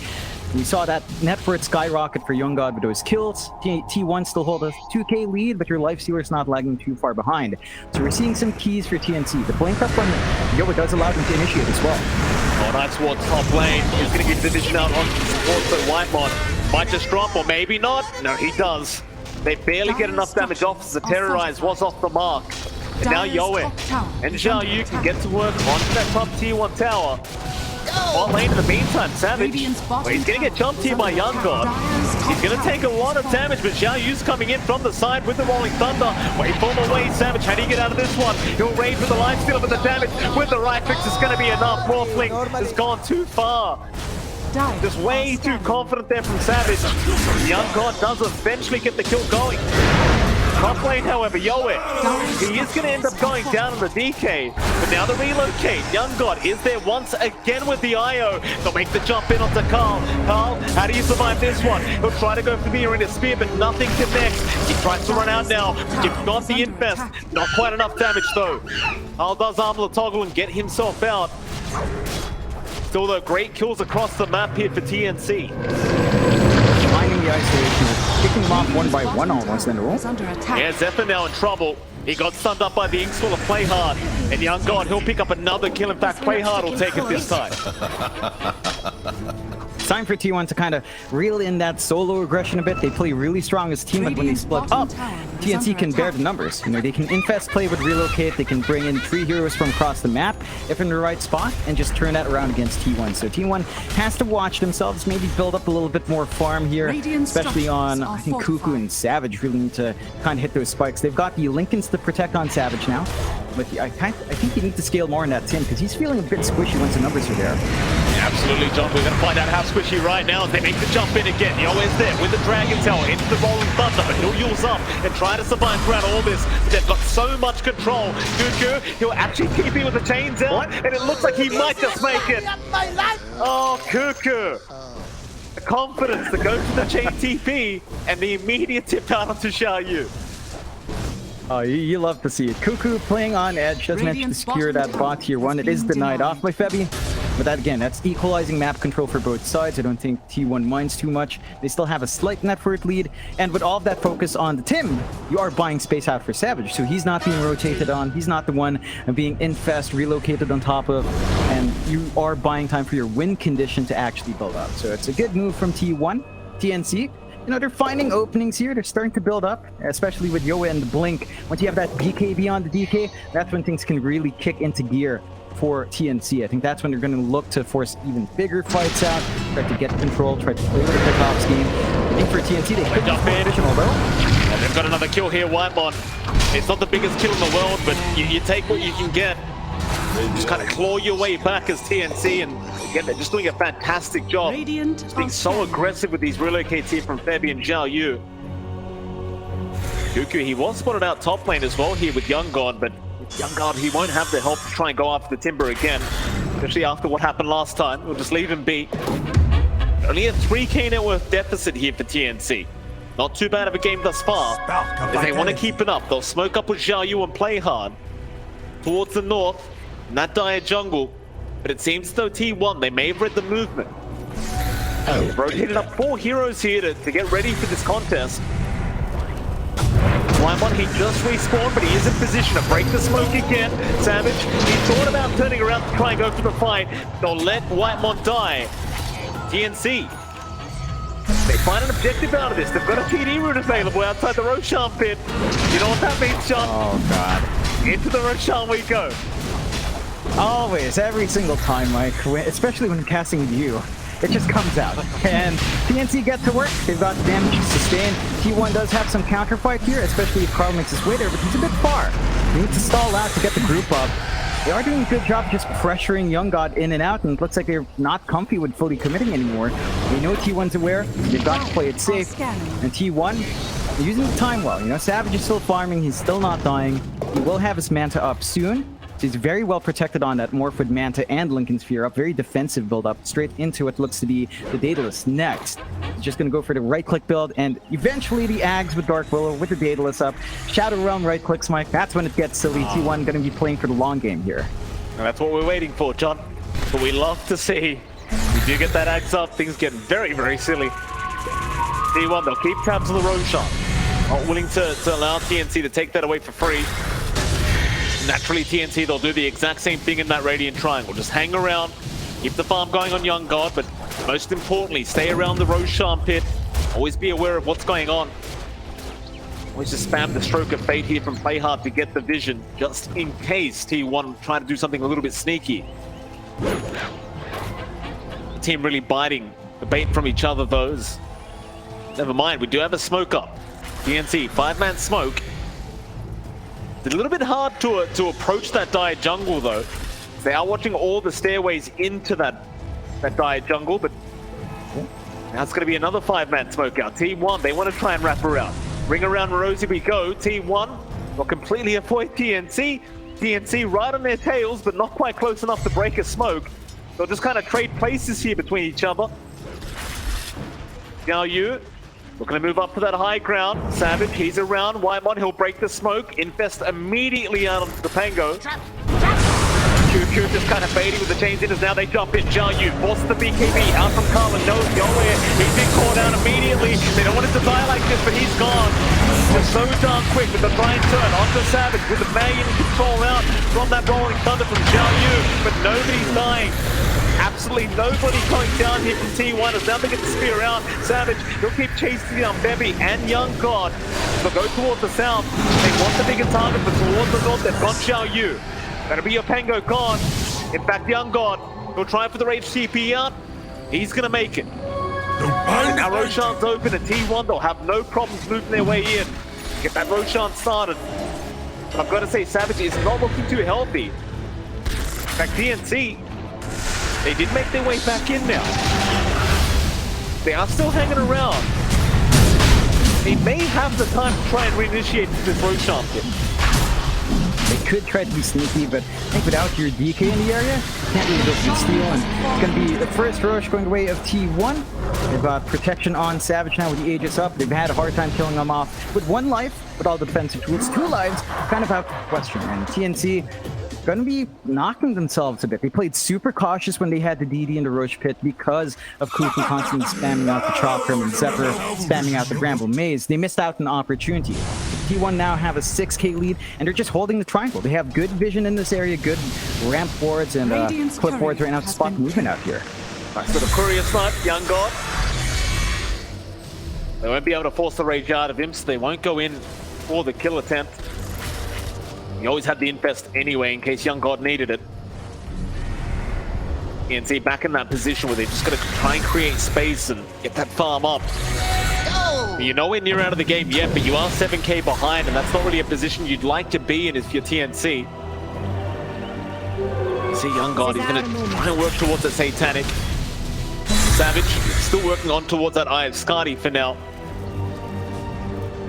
we saw that net worth skyrocket for Young God with those kills. T1 still hold a 2k lead, but your Lifestealer's not lagging too far behind. So we're seeing some keys for TNC. The blink up on Yoga does allow them to initiate as well. Oh, nice towards top lane. He's going to get the vision out on support, so Whitemon might just drop, or maybe not. No, he does. They barely get enough damage off as the Terrorize was off the mark. And now Yowie and Zhao Yu can get to work onto that top tier 1 tower. Bot lane in the meantime, Savage, well, he's going to get jumped here by Young God. He's going to take a lot of damage, but Zhao Yu's coming in from the side with the Rolling Thunder. Waveform away, Savage, how do you get out of this one? He'll raid with the Lifestealer, but the damage with the right fix is going to be enough. Morphling has gone too far. Just way too confident there from Savage. Young God does eventually get the kill going. Top lane, however, Yowie, he is going to end up going down on the DK, but now the relocate. Young God is there once again with the IO. They'll make the jump in onto Carl. Carl, how do you survive this one? He'll try to go for the arena spear, but nothing connects. He tries to run out now. You've got the infest. Not quite enough damage, though. Carl does arm the toggle and get himself out. Still, though, great kills across the map here for TNC. Finding the isolation, picking them off one by one almost in a row. Yeah, Zephyr now in trouble. He got stunned up by the Inkswell of Playhard. And Young God, he'll pick up another kill. In fact, Playhard will take it this time. It's time for T1 to kind of reel in that solo aggression a bit. They play really strong as a team, but when they split up, TNC can bear the numbers. You know, they can infest play with relocate. They can bring in 3 heroes from across the map if in the right spot and just turn that around against T1. So T1 has to watch themselves, maybe build up a little bit more farm here, especially on, I think, Cuckoo and Savage really need to kind of hit those spikes. They've got the Lincolns to protect on Savage now. But I think you need to scale more in that Tim because he's feeling a bit squishy once the numbers are there. Yeah, absolutely, John. We're going to find out how squishy right now as they make the jump in again. Yowi's there with the Dragon Tail into the Rolling Thunder, but he'll use up and try to survive throughout all this. But they've got so much control. Cuckoo, he'll actually keep you with the chains out, and it looks like he might just make it. Oh, Cuckoo. The confidence to go to the chain TP and the immediate tip out onto Zhao Yu. Oh, you love to see it. Cuckoo playing on edge, does manage to secure that bot tier 1. It is denied off by Febby. But that again, that's equalizing map control for both sides. I don't think T1 minds too much. They still have a slight net worth lead. And with all of that focus on the Tim, you are buying space out for Savage. So he's not being rotated on. He's not the one being infest, relocated on top of. And you are buying time for your win condition to actually build up. So it's a good move from T1. TNC, you know, they're finding openings here. They're starting to build up, especially with Yowie and the Blink. Once you have that BK beyond the DK, that's when things can really kick into gear for TNC. I think that's when they're going to look to force even bigger fights out, try to get control, try to play with the pickoffs game. I think for TNC, they could jump in, although... And they've got another kill here, Whitemon. It's not the biggest kill in the world, but you take what you can get. Just kind of claw your way back as TNC, and again, they're just doing a fantastic job. Just being so aggressive with these relocates here from Febby and Zhao Yu. Cuckoo, he was spotted out top lane as well here with Young God, but Young God, he won't have the help to try and go after the Timber again. especially after what happened last time. We'll just leave him be. Only a 3k net worth deficit here for TNC. Not too bad of a game thus far. If they want to keep it up, they'll smoke up with Xiao Yu and play hard towards the north in that dire jungle. But it seems as though T1, they may have read the movement. They've rotated up 4 heroes here to get ready for this contest. Whitemon, he just respawned, but he is in position to break the smoke again. Savage, he thought about turning around to try and go for the fight. They'll let Whitemon die. TNC, they find an objective out of this. They've got a PD route available outside the Roshan pit. You know what that means, John? Oh, God. Into the Roshan we go. Always, every single time, Mike, especially when casting View, it just comes out. And TNC get to work. They've got damage sustained. T1 does have some counterfight here, especially if Carl makes his way there, but he's a bit far. They need to stall out to get the group up. They are doing a good job just pressuring Young God in and out, and it looks like they're not comfy with fully committing anymore. They know T1's aware. They've got to play it safe. And T1, they're using the time well. You know, Savage is still farming. He's still not dying. He will have his Manta up soon. So he's very well protected on that Morph with Manta and Lincoln Sphere up. Very defensive build up. Straight into what looks to be the Daedalus next. He's just going to go for the right-click build, and eventually the Ags with Dark Willow with the Daedalus up. Shadow Realm right-clicks, Mike. That's when it gets silly. T1 going to be playing for the long game here. And that's what we're waiting for, John. But we love to see. We do get that Ags up. Things get very, very silly. T1, they'll keep tabs on the Roshan. Not willing to allow TNC to take that away for free. Naturally, TNC, they'll do the exact same thing in that Radiant Triangle. Just hang around, keep the farm going on Young God, but most importantly, stay around the Roshan pit. Always be aware of what's going on. Always just spam the Stroke of Fate here from Play Hard to get the vision, just in case T1 trying to do something a little bit sneaky. The team really biting the bait from each other, those. Never mind, we do have a smoke up. TNC, 5-man smoke. It's a little bit hard to approach that dire jungle though. They are watching all the stairways into that dire jungle, but now it's going to be another 5-man smoke out. T1, they want to try and wrap around. Ring around Rosie we go. T1 will completely avoid TNC. TNC right on their tails, but not quite close enough to break a smoke. They'll just kind of trade places here between each other. Xiao Yu looking to move up to that high ground. Savage, he's around. Whitemon, he'll break the smoke. Infest immediately out onto the Pango. QQ just kind of baiting with the chains hitters. Now they jump in. Xiao Yu forces the BKB out from Carlin. Knows nowhere. He's been caught out immediately. They don't want it to die like this, but he's gone. Just so darn quick with the flying turn onto Savage with the Mayan control out from that rolling thunder from Xiao Yu, but nobody's dying. Absolutely nobody coming down here from T1 as now they get the spear out. Savage, he'll keep chasing down Bebby and Young God. They'll go towards the south. They want the bigger target, but towards the north, they've got Xiao Yu. That'll be your Pango gone. In fact, Young God will try for the Rage TP out. He's gonna make it. Now Roshan's open at T1. They'll have no problems moving their way in. Get that Roshan started. But I've got to say, Savage is not looking too healthy. In fact, TNC, they did make their way back in now. They are still hanging around. They may have the time to try and reinitiate this Roshan pit. They could try to be sneaky, but I think without your DK in the area, you can't really go for the steal. And it's going to be the first rush going the way of T1. They've got protection on Savage now with the Aegis up. They've had a hard time killing them off with 1 life, with all the defensive tools. 2 lives, kind of out of question. And TNC going to be knocking themselves a bit. They played super cautious when they had the DD in the Roche pit because of Kuchen constantly spamming out the Chakram and Zephyr spamming out the Bramble Maze. They missed out on an opportunity. T1 now have a 6k lead, and they're just holding the triangle. They have good vision in this area, good ramp boards and clip boards right now to spot movement out here. Nice little courier snipe, Young God. They won't be able to force the rage out of him, so they won't go in for the kill attempt. He always had the infest anyway in case Young God needed it. TNC back in that position where they're just going to try and create space and get that farm up. You're nowhere near out of the game yet, but you are 7k behind, and that's not really a position you'd like to be in if you're TNC. You see Young God, he's going to try and work towards the Satanic. Savage still working on towards that Eye of Skadi for now.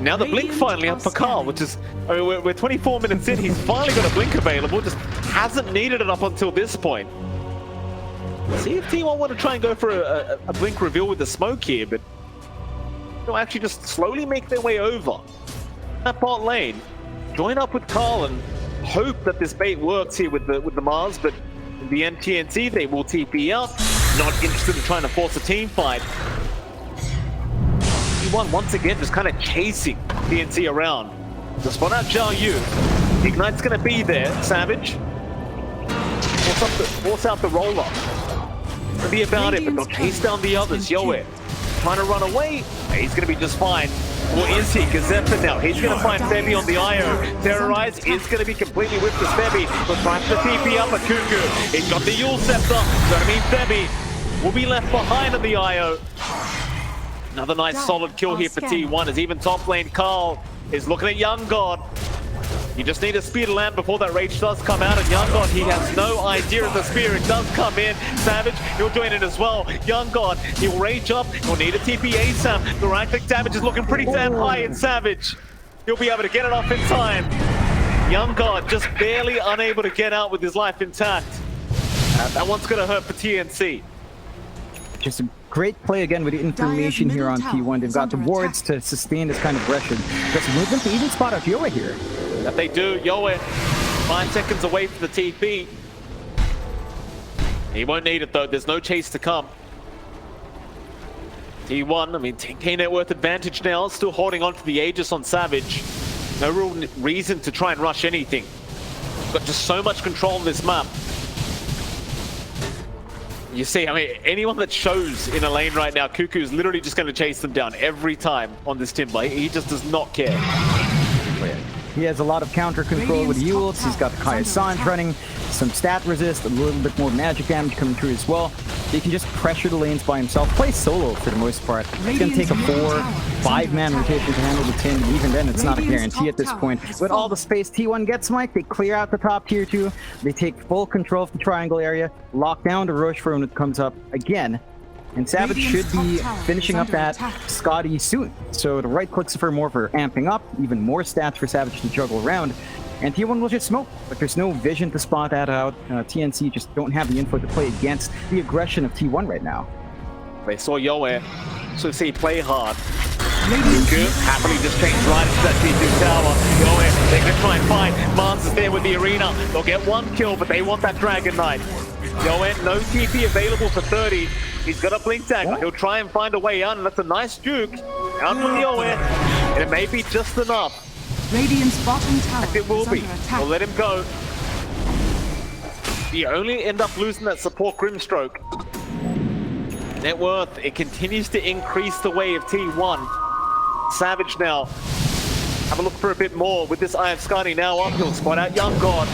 Now the blink finally up for Carl, which is, I mean, we're 24 minutes in, he's finally got a blink available, just hasn't needed it up until this point. See if T1 want to try and go for a blink reveal with the smoke here, but they'll actually just slowly make their way over that bot lane, join up with Carl and hope that this bait works here with the Mars, but in the end TNC, they will TP up, not interested in trying to force a team fight. T1 once again just kind of chasing TNC around. To spot out Zhao Yu. Ignite's going to be there, Savage. Force out the roll-up. To be about it, but they'll chase down the others. Yoe trying to run away. He's going to be just fine. Or is he? Gazepa now. He's going to find Febby on the IO. Terrorize is going to be completely whipped as Febby. But tries to TP up at Cuckoo. He's got the Yule Scepter. So I mean, Febby will be left behind on the IO. Another nice solid kill here for T1 as even top lane Carl is looking at Young God. You just need a spear to land before that rage does come out, and Young God, he has no idea of the spear. It does come in. Savage, he'll join in as well. Young God, he'll rage up. He'll need a TP ASAP. The right-click damage is looking pretty damn high in Savage. He'll be able to get it off in time. Young God just barely unable to get out with his life intact. That one's going to hurt for TNC. Just a great play again with the information here on T1. They've got the wards to sustain this kind of aggression. Just move them to even spot out Yoe here. That they do. Yoe 5 seconds away from the TP. He won't need it though. There's no chase to come. T1, I mean, 10k net worth advantage now. Still holding on to the Aegis on Savage. No real reason to try and rush anything. Got just so much control on this map. You see, I mean, anyone that shows in a lane right now, Cuckoo is literally just going to chase them down every time on this Timber. He just does not care. He has a lot of counter control with Yules. He's got the Kaya Sange running, some stat resist, a little bit more magic damage coming through as well. He can just pressure the lanes by himself, play solo for the most part. It's going to take a 4-5 man rotation to handle the Tim, and even then it's not a guarantee at this point. With all the space T1 gets, Mike, they clear out the top tier 2. They take full control of the triangle area, lock down the Roche when it comes up again. And Savage should be finishing up that Scotty soon. So the right clicks for more for amping up, even more stats for Savage to juggle around. And T1 will just smoke, but there's no vision to spot that out. TNC just don't have the info to play against the aggression of T1 right now. They saw Yoe, so see play hard. Good, happily just change right into that T2 tower. Yoe, they can try and find. Mars is there with the arena. They'll get 1 kill, but they want that Dragon Knight. Yoe, no TP available for 30. He's got a blink dagger. He'll try and find a way out, and that's a nice juke. Out with Yoe, and it may be just enough. Radiant's bottom tower It will is be. under attack. We'll let him go. You only end up losing that support Grimstroke. Net worth, it continues to increase the way of T1. Savage now. Have a look for a bit more with this Eye of Scotty now up. He'll spot out Young God.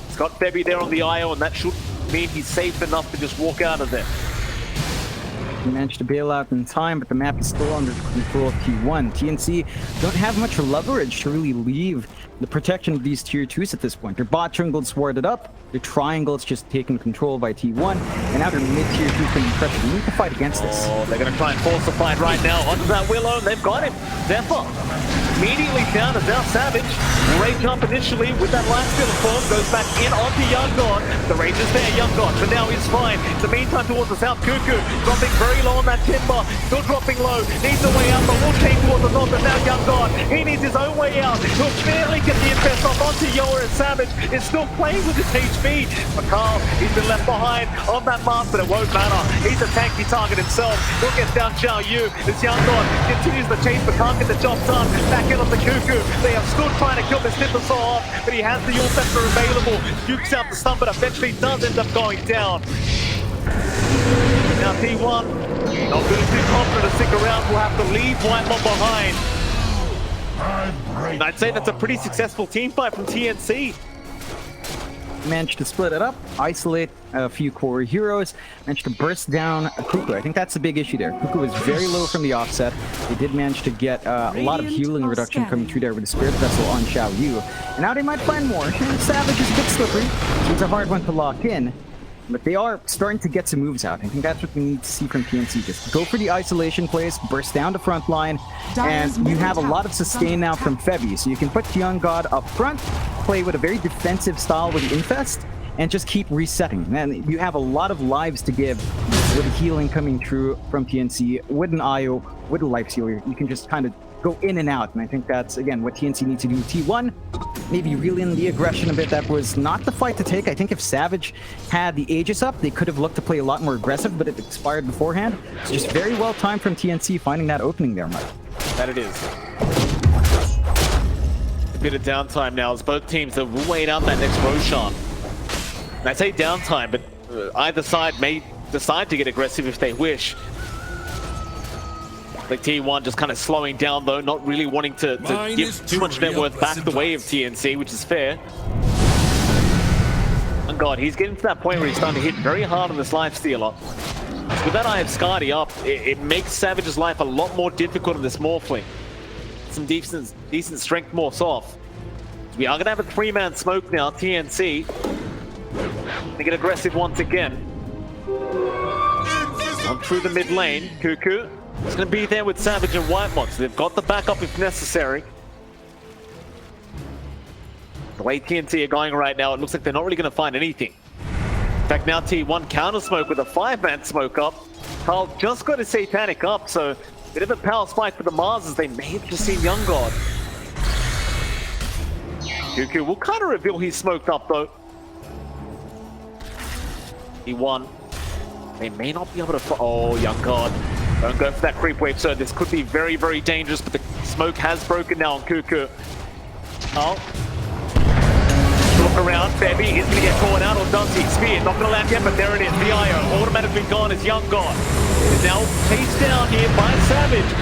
He's got Febby there on the IO, and that should mean he's safe enough to just walk out of there. He managed to bail out in time, but the map is still under control of T1. TNC don't have much leverage to really leave the protection of these tier 2s at this point. Their bot jungle's warded up, their triangle's just taken control by T1, and now their mid-tier 2's going to be pressured. They need to fight against this. Oh, they're going to try and force the fight right now onto that Willow, and they've got him. Zephyr immediately down as now Savage. Rage up initially with that last skill of form, goes back in onto Young God. The rage is there, Young God, but now he's fine. In the meantime, towards the south, Cuckoo dropping very low on that Timber, still dropping low, needs a way out, but will change towards the north, and now Young God, he needs his own way out. He'll barely get the infest off onto Yoa, and Savage is still playing with his HP. But Carl, he's been left behind on that Mars, but it won't matter. He's a tanky target himself. He'll get down Zhao Yu. This Young God continues the chase, but can't get the job done. Back in on the Cuckoo. They are still trying to kill this Nippersaw off, but he has the Yule Scepter available. Dukes out the stun, but eventually does end up going down. Now T1, not feeling too confident to stick around, will have to leave Whitemon behind. And I'd say that's a pretty successful team fight from TNC. Managed to split it up, isolate a few core heroes, managed to burst down Cuckoo. I think that's the big issue there. Cuckoo was very low from the offset. They did manage to get a lot of healing reduction coming through there with the Spirit Vessel on Zhao Yu. And now they might find more. Savage is a bit slippery, so it's a hard one to lock in. But they are starting to get some moves out. I think that's what we need to see from TNC. Just go for the isolation plays, burst down the front line, and you have a lot of sustain now from Febby. So you can put Young God up front, play with a very defensive style with the Infest, and just keep resetting. Man, you have a lot of lives to give with healing coming through from TNC, with an IO, with a life stealer. You can just kind of go in and out, and I think that's, again, what TNC needs to do. T1, maybe reel in the aggression a bit. That was not the fight to take. I think if Savage had the Aegis up, they could have looked to play a lot more aggressive, but it expired beforehand. It's just very well timed from TNC finding that opening there, Mike. That it is. A bit of downtime now as both teams that will wait out that next Roshan. And I say downtime, but either side may decide to get aggressive if they wish. Like T1 just kind of slowing down though, not really wanting to give too much net worth back the way of TNC, which is fair. And God, he's getting to that point where he's starting to hit very hard on this lifestealer. With that Eye of Skadi up, it makes Savage's life a lot more difficult in this Morphling. Some decent strength morphs off. We are going to have a 3-man smoke now, TNC. They get aggressive once again. On through the mid lane, Cuckoo. It's going to be there with Savage and Whitemont, so they've got the backup if necessary. The way TNC are going right now, it looks like they're not really going to find anything. In fact, now T1 counter smoke with a 5-man smoke up. Carl just got his Satanic up, so a bit of a power spike for the Mars as they may have just seen Young God. Cuckoo will kind of reveal he's smoked up though. T1. They may not be able to... Oh, Young God. Don't go for that creep wave, sir. This could be very, very dangerous, but the smoke has broken now on Cuckoo. Oh. Look around. Febby is going to get caught out, or does he? Spear, not going to land yet, but there it is. The IO automatically gone as Young God. Is now chased down here by Savage.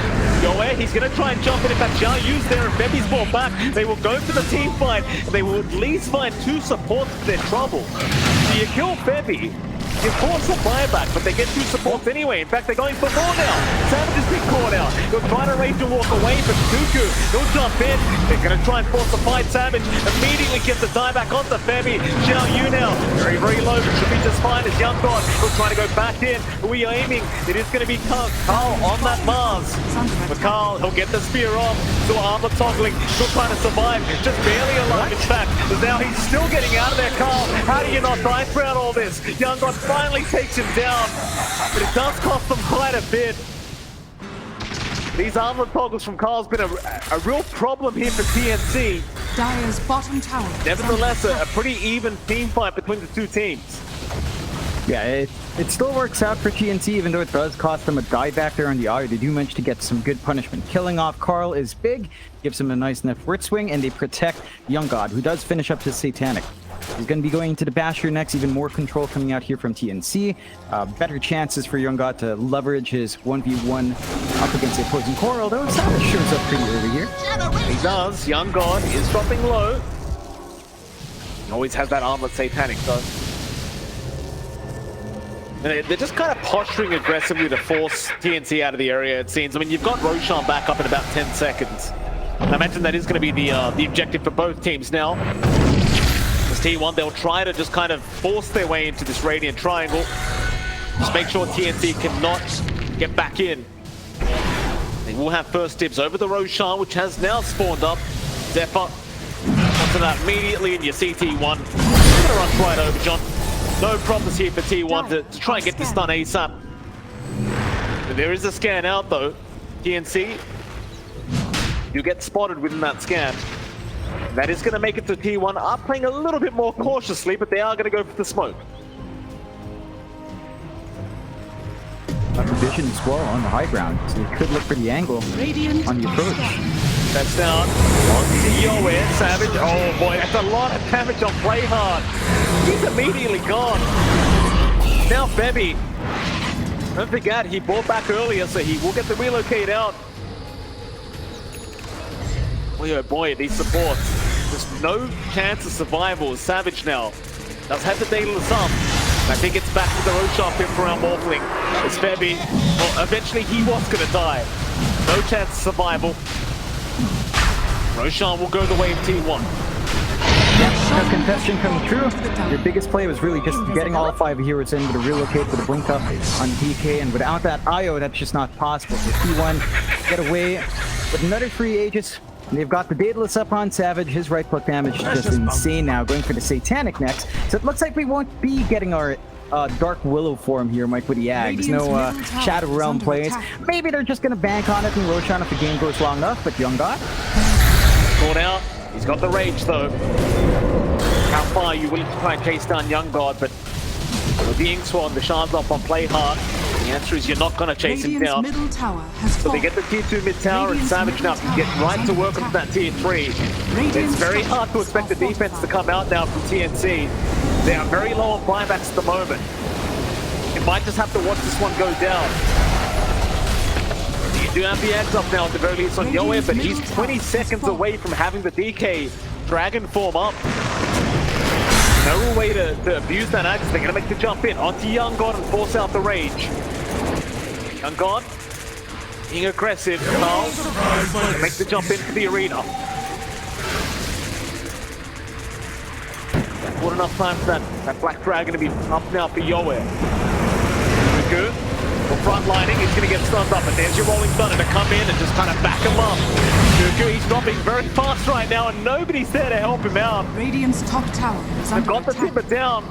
Yoe, he's going to try and jump in. In fact, Zhao Yu's there, and Febby's brought back. They will go for the team fight, and they will at least find 2 supports for their trouble. So you kill Febby. You force the buyback, but they get 2 supports anyway. In fact, they're going for more now. Savage has been caught out. He'll try to rage and walk away from Cuckoo. He'll jump in. They're going to try and force the fight. Savage immediately gets the dieback onto Febby. Zhao Yu now, very, very low, but should be just fine as Young God. He'll try to go back in. Who are we aiming? It is going to be Carl on that Mars. But Carl, he'll get the spear off. Still armor toggling. Still trying to survive. Just barely alive, in fact. But now he's still getting out of there, Carl. How do you not die throughout all this? Young God finally takes him down, but it does cost them quite a bit. These armor toggles from Carl's been a real problem here for TNC. Dire's bottom tower. Nevertheless, a pretty even team fight between the 2 teams. Yeah, it still works out for TNC, even though it does cost them a dieback there on the IO. They do manage to get some good punishment. Killing off Carl is big, gives him a nice enough word swing, and they protect Young God, who does finish up his Satanic. He's going to be going into the Basher next, even more control coming out here from TNC. Better chances for Young God to leverage his 1v1 up against the opposing core, although Savage shows up pretty early here. He does. Young God is dropping low. He always has that armored Satanic, though. And they're just kind of posturing aggressively to force TNC out of the area, it seems. I mean, you've got Roshan back up in about 10 seconds. I imagine that is going to be the objective for both teams now. As T1, they'll try to just kind of force their way into this Radiant Triangle. Just make sure TNC cannot get back in. They will have first dibs over the Roshan, which has now spawned up. Zephyr onto that immediately, and you see T1. They're going to rush right over, John. No problems here for T1 to try and get the stun ASAP. There is a scan out, though. TNC, you get spotted within that scan. That is going to make it to T1. Are playing a little bit more cautiously, but they are going to go for the smoke. Vision as well on the high ground, so you could look for the angle on the approach. That's down. On to Yoe, Savage. Oh boy, that's a lot of damage on Playhard. He's immediately gone. Now Febby. Don't forget, he bought back earlier, so he will get the relocate out. Boy, oh boy, these supports. There's no chance of survival. Savage now does have the Daedalus up. I think it's back to the Roshan pin for our Morphling. It's Febby. Well, eventually he was going to die. No chance of survival. Roshan will go the way of T1. Yeah, contestation coming through. Your biggest play was really just getting all 5 heroes in with a relocate with a blink up on DK, and without that IO, that's just not possible. So T1 get away with another free Aegis. And they've got the Daedalus up on Savage. His right click damage is just insane now, going for the Satanic next. So it looks like we won't be getting our Dark Willow form here, Mike, with the Ags. No Shadow Realm plays. Maybe they're just going to bank on it and Roshan if the game goes long enough, but Young God. Caught out. He's got the rage though. How far are you willing to try and chase down Young God? But with the Inksworn, the Shards up on play hard. The answer is you're not going to chase him down. Middle tower has So they get the tier 2 mid tower, and Savage now can get right to work on that tier 3. It's very hard to expect the defense to come out now from TNC. They are very low on buybacks at the moment. You might just have to watch this one go down. You do have the Ags up now at the very least on Yoe, but he's 20 seconds away from having the DK Dragon form up. No real way to abuse that Axe. They're going to make the jump in onto Young God and force out the rage. Young God being aggressive. Carl make the jump into the arena. Not enough time for that Black Dragon to be up now for Yoe. Good. For front lining, he's going to get stunned up, and there's your Rolling Thunder to come in and just kind of back him up. He's dropping very fast right now, and nobody's there to help him out. Radiant's top tower is They've under got the attack. timber down.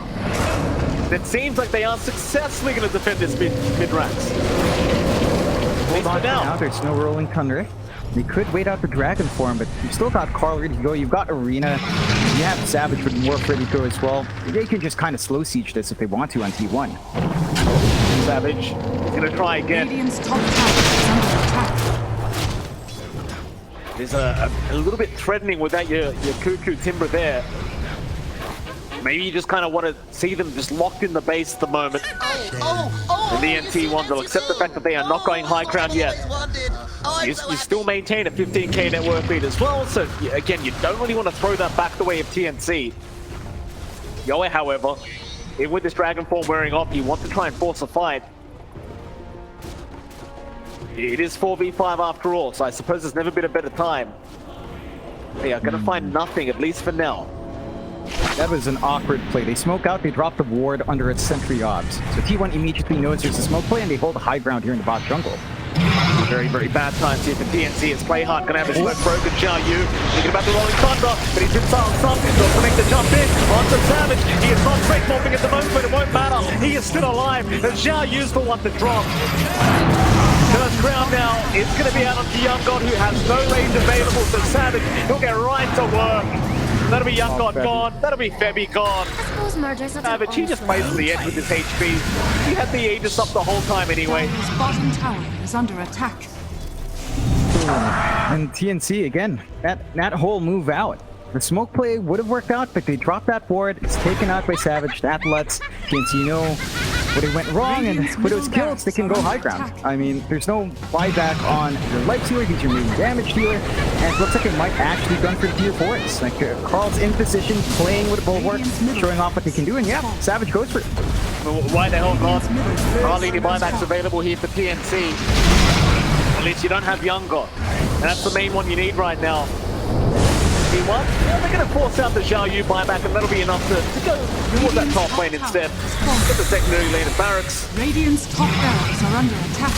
It seems like they are successfully going to defend this mid-ranks. Hold on for now, there's no Rolling Thunder. They could wait out the Dragon form, but you've still got Carl ready to go. You've got Arena. You have Savage with Morph ready to go as well. They can just kind of slow siege this if they want to on T1. Savage is going to try again. Radiant's top tower is under attack. There's a little bit threatening without your Cuckoo Timber there. Maybe you just kind of want to see them just locked in the base at the moment. And the NT1 will accept the fact that they are not going high ground yet. You still maintain a 15k net worth lead as well, so again, you don't really want to throw that back the way of TNC. Yoe, however, even with this Dragon form wearing off, you want to try and force a fight. It is 4v5 after all, so I suppose there's never been a better time. They are going to find nothing, at least for now. That was an awkward play. They smoke out, they drop the ward under its sentry obs. So T1 immediately knows there's a smoke play, and they hold the high ground here in the bot jungle. Very, very bad times here for TNC. It's play hard, gonna have his smoke broken. Xiao Yu thinking about the Rolling Thunder, but he's been silenced up. He's got to make the jump in onto Savage. He is not straight morphing at the moment, but it won't matter. He is still alive, and Xiao Yu's the one to drop. First ground now, it's going to be out onto Young God, who has no range available, so Savage, he'll get right to work. That'll be Young God gone, that'll be Febby gone. Savage, he just plays to the edge with his HP. He had the Aegis up the whole time anyway. His bottom tower is under attack. And TNC, again, that whole move out. The smoke play would have worked out, but they dropped that ward. It's taken out by Savage. That lets TNC know where they went wrong, and with those kills, they can go high ground. I mean, there's no buyback on your life stealer. He's your main damage dealer, and it looks like it might actually gun for the tier 4s. Like, Carl's in position, playing with a bulwark, showing off what they can do, and yeah, Savage goes for it. Why the hell not? Hardly any buybacks available here for TNC. At least you don't have Young God. And that's the main one you need right now. T1, yeah, they're going to force out the Xiao Yu buyback, and that'll be enough to go towards that top lane instead. Get the secondary lane of barracks. Radiant's top barracks are under attack.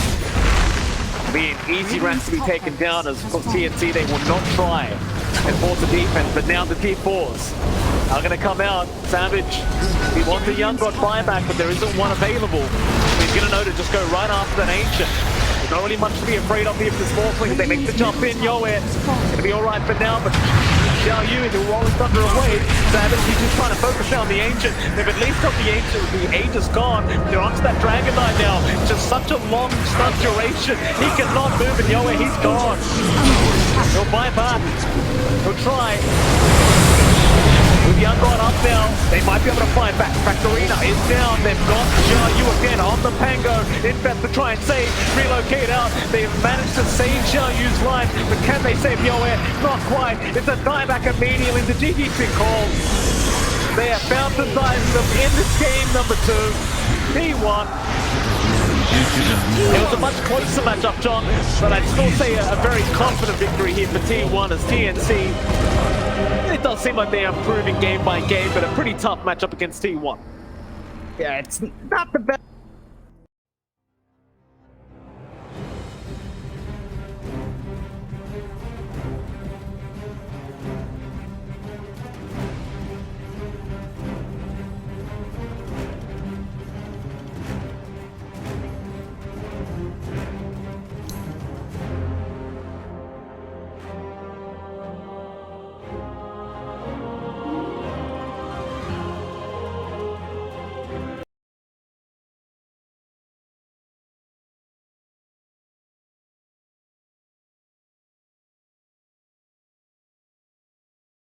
Be an easy rank to be taken down, as for TNC they will not try and force a defense, but now the tier 4s are going to come out. Savage, he wants a Young God buyback, but there isn't one available. He's going to know to just go right after that Ancient. There's not really much to be afraid of here for the small swings. They make the jump in. Yoe, it's going to be alright for now, but Xiao Yu is Rolling Thunder away. Savage, he's just trying to focus down the Ancient. They've at least got the Ancient, the Aegis gone. They're onto that Dragon Knight now. It's just such a long stun duration. He cannot move, and Yoe, he's gone. He'll buy back. He'll try. With Young God up now, they might be able to fight back. Factorina is down. They've got Xiao Yu again on the Pango. Infest to try and save, relocate out. They've managed to save Xiao Yu's life, but can they save Yoe? Not quite. It's a dieback immediately. The GPC call. They have found the size them in this game number 2. T1. It was a much closer matchup, John, but I'd still say a very confident victory here for T1 as TNC. It does seem like they are improving game by game, but a pretty tough matchup against T1. Yeah, it's not the best.